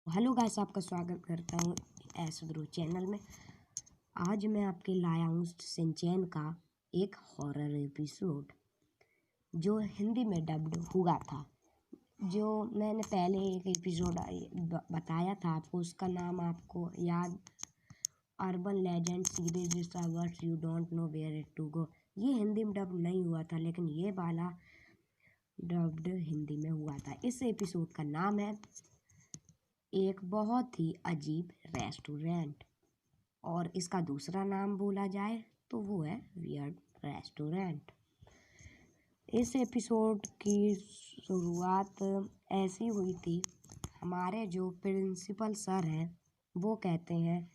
Hello guys, आपका स्वागत करता हूँ एसब्रो चैनल में। आज मैं आपके लाया हूँ शिनचैन का एक हॉरर एपिसोड जो हिंदी में डब्ड हुआ था। जो मैंने पहले एक एपिसोड बताया था आपको, उसका नाम आपको याद, urban legend series is words you don't know where it to go. ये हिंदी में डब नहीं हुआ था, लेकिन ये वाला डब्ड हिंदी में हुआ था। इस एपिसोड का नाम है एक बहुत ही अजीब रेस्टोरेंट, और इसका दूसरा नाम बोला जाए तो वो है वियर्ड रेस्टोरेंट। इस एपिसोड की शुरुआत ऐसी हुई थी। हमारे जो प्रिंसिपल सर हैं वो कहते हैं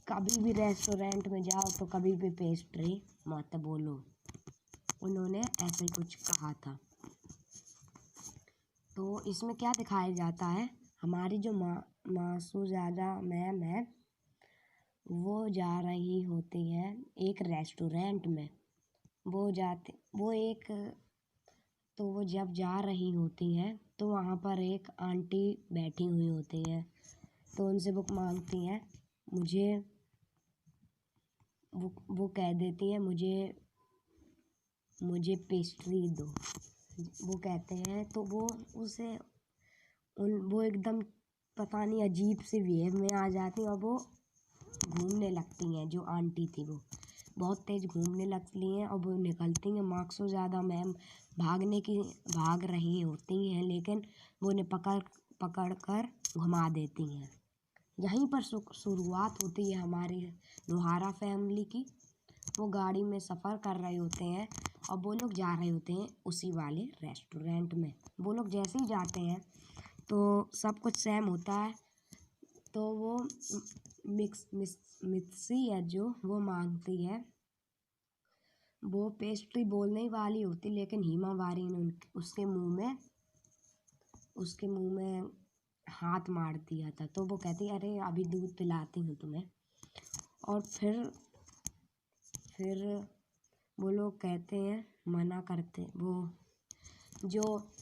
कभी भी रेस्टोरेंट में जाओ तो कभी भी पेस्ट्री मत बोलो। उन्होंने ऐसे कुछ कहा था। तो इसमें क्या दिखाया जाता है, हमारी जो मासूजादा मैम है वो जा रही होती हैं एक रेस्टोरेंट में। वो जब जा रही होती हैं तो वहाँ पर एक आंटी बैठी हुई होती हैं। तो उनसे बुक मांगती हैं, वो कह देती है मुझे पेस्ट्री दो। वो कहते हैं तो वो एकदम पता नहीं अजीब से वेव में आ जाती हैं और वो घूमने लगती हैं। जो आंटी थी वो बहुत तेज घूमने लगती हैं और वो निकलती हैं। मार्क्स से ज़्यादा मैम भाग रही होती हैं, लेकिन वो उन्हें पकड़ कर घुमा देती हैं। यहीं पर शुरुआत होती है हमारी लोहारा फैमिली की। वो गाड़ी में सफ़र कर रहे होते हैं और वो लोग जा रहे होते हैं उसी वाले रेस्टोरेंट में। वो लोग जैसे ही जाते हैं तो सब कुछ सेम होता है। तो वो मिक्सी है जो वो मांगती है, वो पेस्ट्री बोलने वाली होती, लेकिन हीमा वारी ने उसके मुंह में हाथ मार दिया था। तो वो कहती है अरे अभी दूध पिलाती हूँ तुम्हें। और फिर वो लोग कहते हैं, मना करते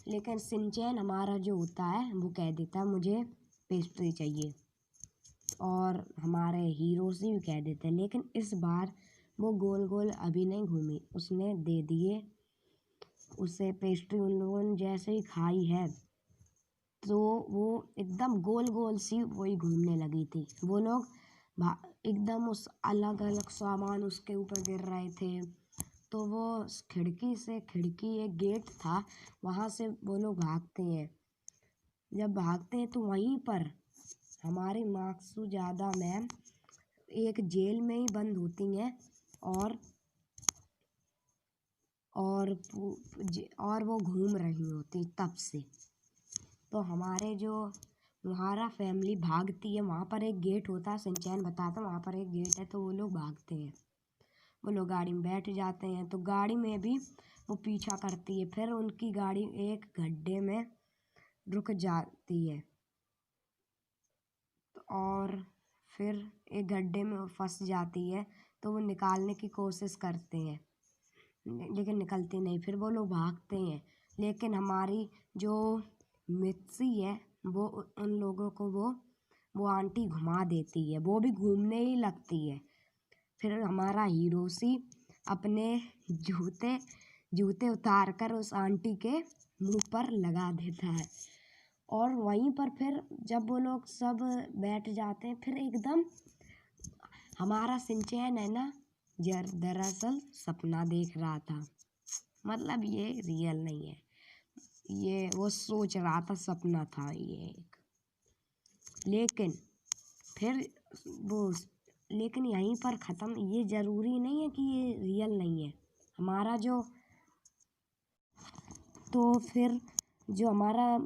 लेकिन शिनचैन हमारा जो होता है वो कह देता है मुझे पेस्ट्री चाहिए। और हमारे हीरोज़ी भी कह देते हैं, लेकिन इस बार वो गोल गोल अभी नहीं घूमी, उसने दे दिए उसे पेस्ट्री। उन लोगों ने जैसे ही खाई है तो वो एकदम गोल गोल सी वही घूमने लगी थी। वो लोग एकदम उस अलग अलग सामान उसके ऊपर गिर रहे थे। तो वो खिड़की एक गेट था, वहाँ से वो लोग भागते हैं। जब भागते हैं तो वहीं पर हमारी मासूजादा मैम एक जेल में ही बंद होती हैं और वो घूम रही होती तब से। तो हमारे जो लोहारा फैमिली भागती है, वहाँ पर एक गेट होता है, शिनचैन बताता वहाँ पर एक गेट है। तो वो लोग भागते हैं, वो लोग गाड़ी में बैठ जाते हैं। तो गाड़ी में भी वो पीछा करती है। फिर उनकी गाड़ी एक गड्ढे में रुक जाती है और फिर एक गड्ढे में फंस जाती है। तो वो निकालने की कोशिश करते हैं, लेकिन निकलती नहीं। फिर वो लोग भागते हैं, लेकिन हमारी जो मिक्सी है वो उन लोगों को वो आंटी घुमा देती है, वो भी घूमने ही लगती है। फिर हमारा हीरोसी अपने जूते उतार कर उस आंटी के मुंह पर लगा देता है। और वहीं पर फिर जब वो लोग सब बैठ जाते हैं, फिर एकदम हमारा शिनचैन है ना, दरअसल सपना देख रहा था। मतलब ये रियल नहीं है, ये वो सोच रहा था, सपना था ये एक। लेकिन यहीं पर ख़त्म। ये ज़रूरी नहीं है कि ये रियल नहीं है हमारा जो। तो फिर जो हमारा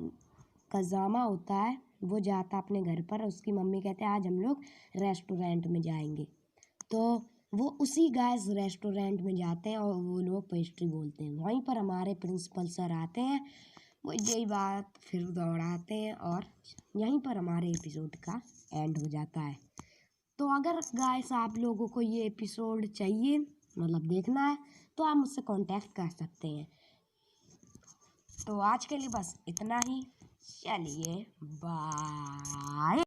कज़ामा होता है वो जाता अपने घर पर। उसकी मम्मी कहते हैं आज हम लोग रेस्टोरेंट में जाएंगे। तो वो उसी गैस रेस्टोरेंट में जाते हैं और वो लोग पेस्ट्री बोलते हैं। वहीं पर हमारे प्रिंसिपल सर आते हैं, वो यही बात फिर दौड़ाते हैं और यहीं पर हमारे एपिसोड का एंड हो जाता है। तो अगर गाइस आप लोगों को ये एपिसोड चाहिए, मतलब देखना है, तो आप मुझसे कांटेक्ट कर सकते हैं। तो आज के लिए बस इतना ही। चलिए बाय।